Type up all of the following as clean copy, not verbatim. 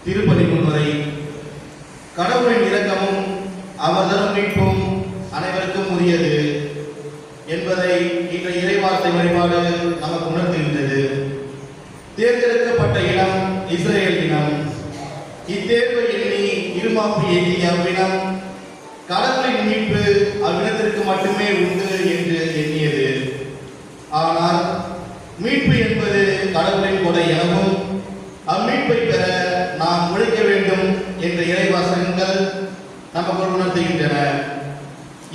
திருப்பலி முன்னுரை. கடவுளின் இரக்கமும் அவர் தரும் மீட்பும் அனைவருக்கும் உரியது என்பதை இன்றைய இறைவார்த்தை வழிபாடு நமக்கு உணர்த்துகின்றது. தேர்ந்தெடுக்கப்பட்ட இனம் இஸ்ரேல் இனம். இத்தேர்வை எண்ணி இருமாப்பு எண்ணிய அவ்வினம் கடவுளின் மீட்பு அவ்வினத்திற்கு மட்டுமே உண்டு என்று எண்ணியது. ஆனால் மீட்பு என்பது கடவுளின் கொடை எனவும் அம்மீட்பை பெற நாம் உழைக்க வேண்டும் என்ற இறைவாசகங்கள் நமக்கு உணர்த்துகின்றன.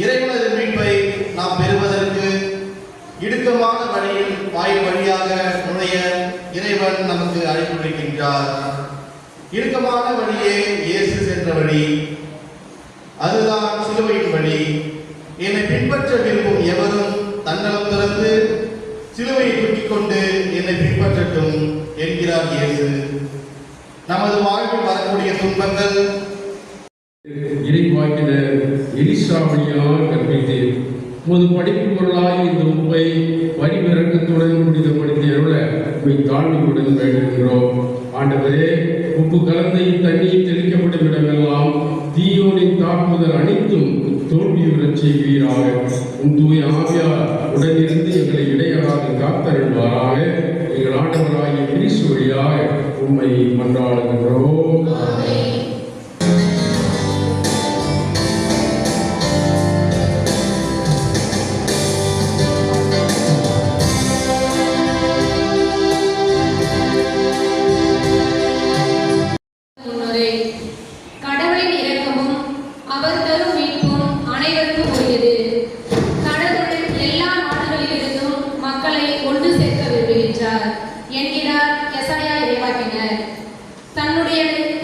இறைவனது மீட்பை நாம் பெறுவதற்கு இடுக்கமான வழியில் வாயில் வழியாக நுழைய இறைவன் நமக்கு அழைப்பு விடுக்கின்றார். இடுக்கமான வழியே இயேசு சென்ற வழி, அதுதான் சிலுவையின் வழி. என்னை பின்பற்ற விரும்பும் எவரும் தன்னலம் திறந்து சிலுவையை தூக்கிக் கொண்டு என்னை பின்பற்றட்டும் என்கிறார் இயேசு. நமது வாழ்வில் வரக்கூடிய துன்பங்கள் இறைவாக்கினர் எலிசா வழியாக கற்பித்தேன். உமது படிப்பு பொருளாய் இந்த உப்பை வரிவிறக்கத்துடன் புனிதப்படுத்தி அருள தாழ்மையுடன் வேண்டுகின்றோம். ஆண்டவரே, உப்பு கலந்த இத்தண்ணீர் தெளிக்கப்படும் இடமெல்லாம் தீயோனின் தாக்குதல் அனைத்தும் தோல்வியுறச் செய்வீராக. உம் தூய ஆவியார் உடனிருந்து எங்களை இடையராது காத்தருள்வாராக. எங்கள் ஆண்டவராகிய கிறிஸ்து வழியாக உம்மை மன்றாடுகின்றோம்.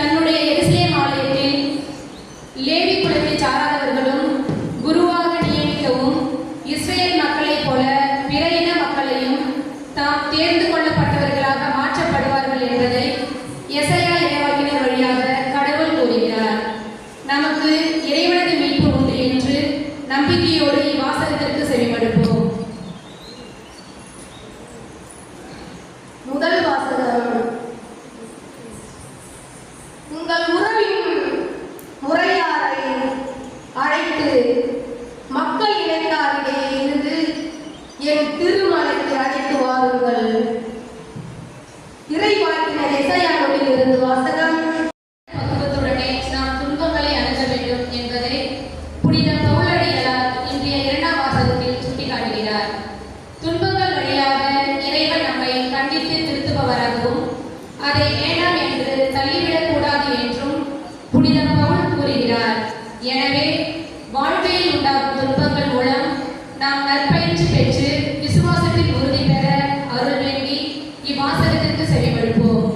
தன்னுடைய எருசலேம் ஆலயத்தில் லேவி குலத்தை சாராதவர்களும் குருவாக நியமிக்கவும் இஸ்ரேல் மக்களைப் போல பிற இன மக்களையும் தாம் தேர்ந்து கொள்ளப்பட்டவர்களாக மாற்றப்படுவார்கள் என்பதை எசாயா இறைவாக்கினர் வழியாக கடவுள் கூறுகிறார். நமக்கு இறைவனது மீட்பு உண்டு என்று நம்பிக்கையோடு இவ்வாசகத்திற்கு செவிமடுப்போம். முதல் வாசகம். உங்கள் உறவின் முறையாரை அழைத்து மக்கள் இனத்தாரிடையே இருந்து என் திருமலைக்கு அழைத்து வாருங்கள். இறைவாக்கினர் எசாயாவில் இருந்து வாசகம். பக்குவத்துடனே நாம் துன்பங்களை அணுக வேண்டும் என்பதை புனித பவுலடிகளார் இன்றைய இரண்டாம் வாசகத்தில் சுட்டிக்காட்டுகிறார். துன்பங்கள் வழியாக இறைவன் நம்மை கண்டித்து திருத்துபவராகவும் அதை வேண்டாம் என்று தள்ளிவிடக் கூடாது என்றும் புனித பவுல் கூறுகிறார். எனவே வாழ்க்கையில் உண்டாகும் துன்பங்கள் மூலம் நாம் நற்பயிற்சி பெற்று விசுவாசத்தில் உறுதி பெற அருள் வேண்டி இவ்வாசகத்திற்கு செவிமடுப்போம்.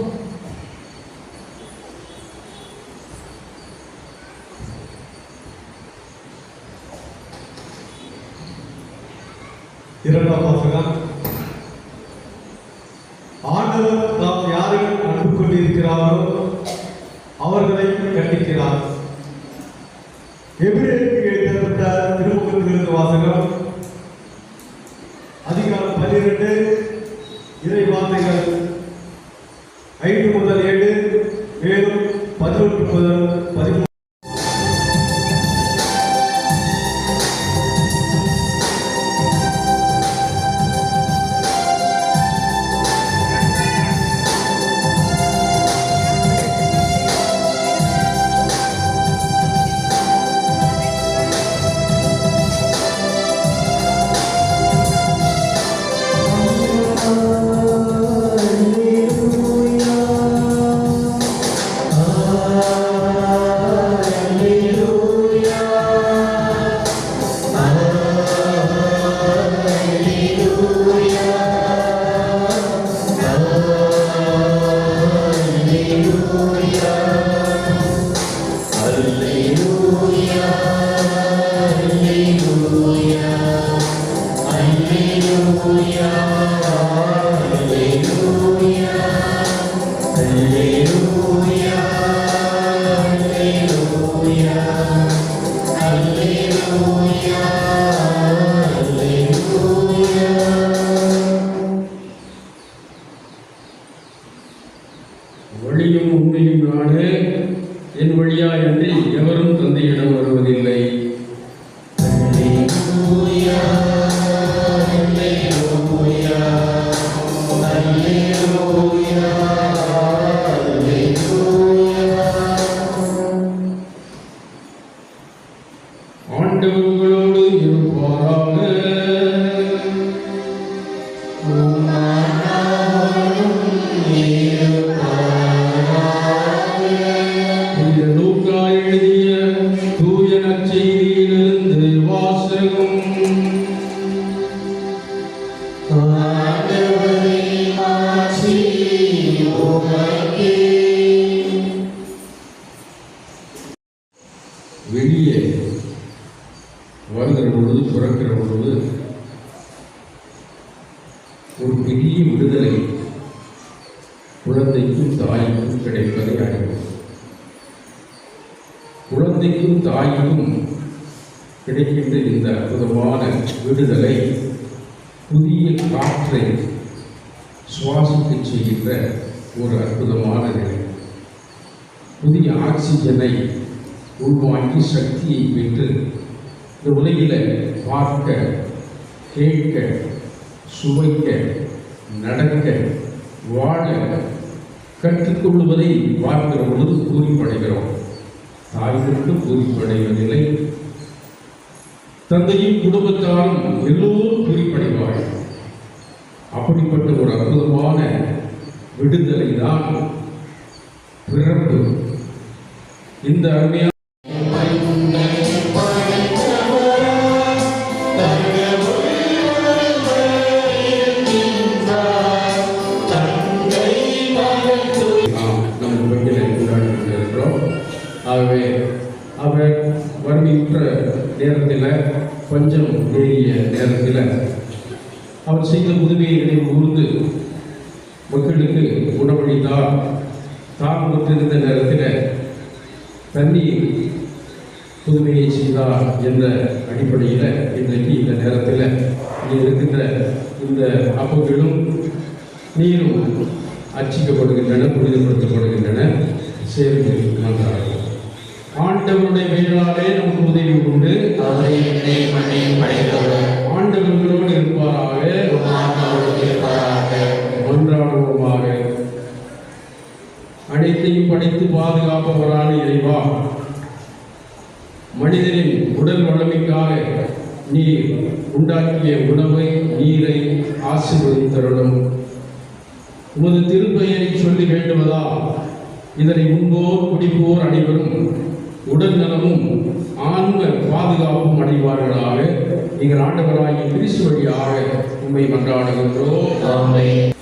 இரண்டாம் வாசகம். ஆண்டவர் நாம் யாரை அன்பு கொண்டிருக்கிறாரோ அவர்களை கண்டிக்கிறார். எபிரேயருக்கு எழுதப்பட்ட திருமுகத்திலிருந்து வாசகம். அதிகாரம் 12 இறை வார்த்தைகள் 5 முதல் 7 மேலும் 11 முதல் 13. வழியும் உண்மையும் நாடு என் வழியாயன்றி எவரும் தந்தையிடம் வருவதில்லை. ஆண்டவர்களோடு இருப்பாராக. புனித லூக்கா எழுதிய தூய நற்செய்தியிலிருந்து வாசகம். வெளியே வருகிற பொழுது பிறக்கிற பொழுது ஒரு பெரிய விடுதலை குழந்தைக்கும் தாய்க்கும் கிடைப்பதை அறிவோம். குழந்தைக்கும் தாய்க்கும் கிடைக்கின்ற இந்த அற்புதமான விடுதலை புதிய காற்றை சுவாசிக்க செய்கின்ற ஒரு அற்புதமான நிலை. புதிய ஆக்சிஜனை உள்வாங்கி சக்தியை பெற்று இந்த உலகில் பார்க்க, கேட்க, சுவைக்க, நடக்க, வாழ கற்றுக்கொள்வதை பார்க்கிற பொழுது பூரிப்படைகிறோம். தாய்களுக்கு பூரிப்படைவதில்லை, தந்தையும் குடும்பத்தாரும் எல்லோரும் பூரிப்படைவார்கள். அப்படிப்பட்ட ஒரு அற்புதமான விடுதலை தான் பிறப்பு. இந்த அருமையான நம்ம பங்கிலை கொண்டாடி கொண்டிருக்கிறோம். ஆகவே அவர் வறுமையுற்ற நேரத்தில், பஞ்சம் ஏறிய நேரத்தில் அவர் செய்த உதவியை நினைவு கூர்ந்து மக்களுக்கு உணவளித்தார். தான் பெற்றிருந்த நேரத்தில் தண்ணீர் புதுமையை செய்தார் என்ற அடிப்படையில் இன்றைக்கு இந்த நேரத்தில் இங்கே இருக்கின்ற இந்த அப்பங்களும் நீரும் அச்சிக்கப்படுகின்றன, புனிதப்படுத்தப்படுகின்றன. சேர்ந்து வந்தார்கள். ஆண்டவருடைய வேளாளே நமக்கு உதவி உண்டு. ஆண்டவர்களோடு இருப்பாராக. மன்றாடுவோமாக. அனைத்தையும் படைத்து பாதுகாப்பவரான இறைவா, மனிதனின் உடல் வளமைக்காக நீர் உண்டாக்கிய உணவை, நீரை ஆசீர்வதித்தருளும். உமது திருப்பெயரை சொல்லி வேண்டுவதா இதனை உண்போர் குடிப்போர் அனைவரும் உடல் நலமும் ஆன்ம பாதுகாப்பும் அடைவார்களாக. நீங்கள் ஆண்டவராகிய கிறிஸ்து வழியாக உம்மை மன்றாடுகின்றோம். உனதெல்லாம்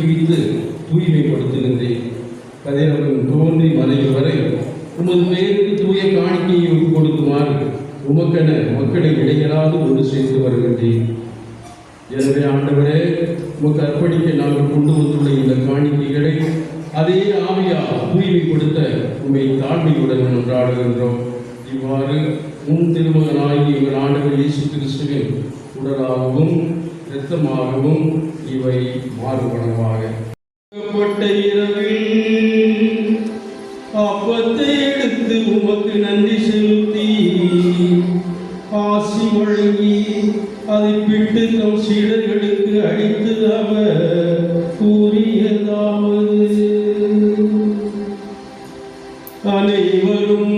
உயிர்ப்பித்து தூய்மைப்படுத்துகின்றேன். கதிரவன் தோன்றி மறையும் வரை உமது பெயருக்கு தூய காணிக்கையை ஒப்புக் கொடுக்குமாறு உமக்கென மக்களை இடையராது ஒன்று சேர்த்து வருகின்றேன். எனவே ஆண்டவரே, உமக்கு அர்ப்பணிக்க நாங்கள் கொண்டு வந்துள்ள இந்த காணிக்கைகளை அதே ஆவியால் தூய்மைப்படுத்த உம்மை தாழ்மையுடன் கொண்டாடுகின்றோம். இவ்வாறு திருமகனாகி எங்கள் ஆண்டவர் இயேசு கிறிஸ்துவின் உடலாகவும் இரத்தமாகவும் இவை மாறுபடமாக. இரவில் அப்பத்தை எடுத்து உமக்கு நன்றி செலுத்தி ஆசி வழங்கி அதை பிட்டு தம் சீடர்களுக்கு அளித்து அவர் கூறியதாவது: அனைவரும்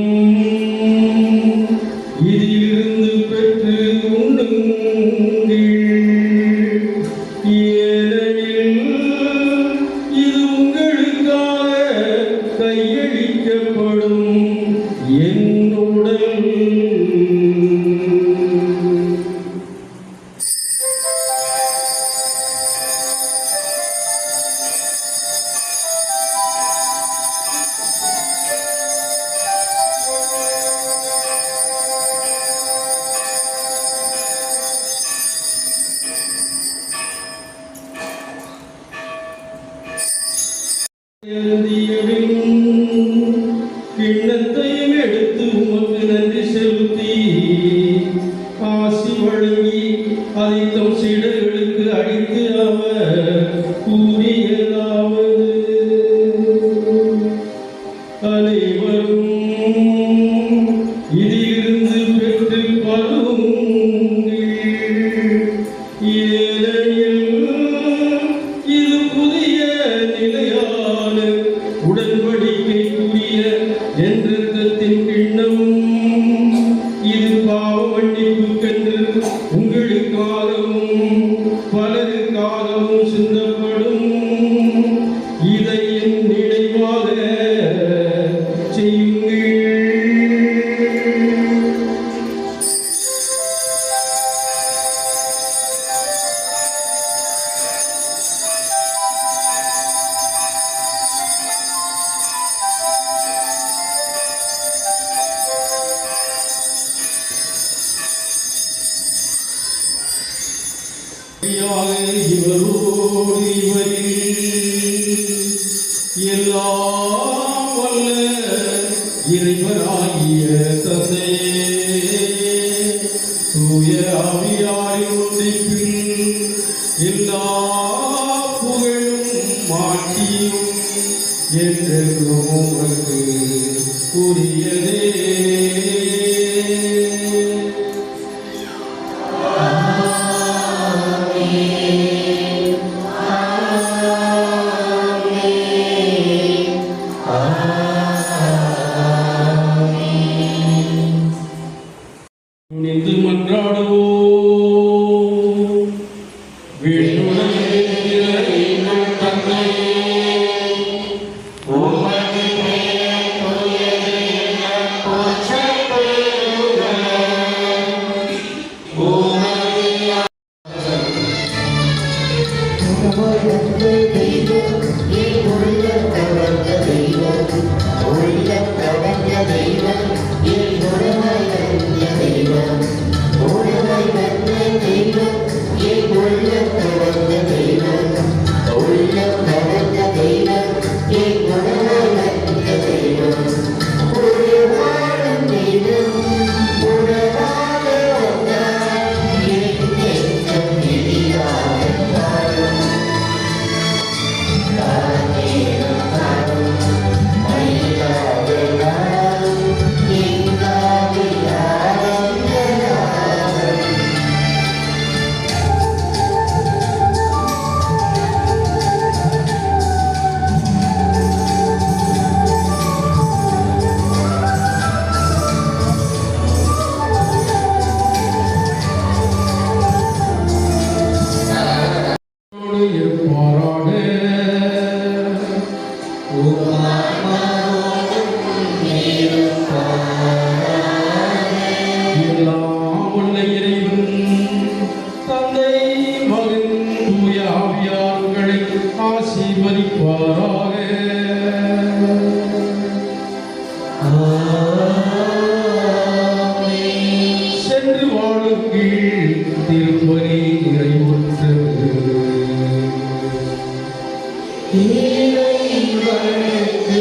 இதிலிருந்து பெற்று உண்ணுங்கள், ஏனெனில் இது உங்களுக்காக கையளிக்கப்படும் என் உடல். கிண்ணத்தையும் எடுத்து உமக்கு நன்றி செலுத்தி ஆசி வழங்கி அதை தம் சீடர்களுக்கு அளித்து அவர் கூறியதாவது: அனைவரும் இதிலிருந்து பெற்று பருகுங்கள், ஏனெனில் இது புதிய நிலையான உடன்படிக்கைக்குரிய என் இரத்தத்தின் கிண்ணம். இது பாவ மன்னிப்புக்கென்று உங்களுக்காகவும் பலருக்காகவும் சிந்தப்படும். இதை என் நினைவாக செய்யுங்கள். இவரோடு இவரில் எல்லாம் வல்ல இறைவனாகிய தந்தையே, தூய ஆவியாரின் ஒன்றிப்பில் எல்லா புகழும் மாட்சியும் என்றென்றும் உமக்கு உரியதே. துணிந்து மன்றாடுவோம். விண்ணுலகில் எங்கள் தந்தையே, உமது பெயர் தூயது எனப் போற்றப் பெறுக. உமது ஆசீர்வதிப்பாராக. சென்று வாழுங்கள், திருப்பலி நிறைவுற்றது. இறைவனுக்கு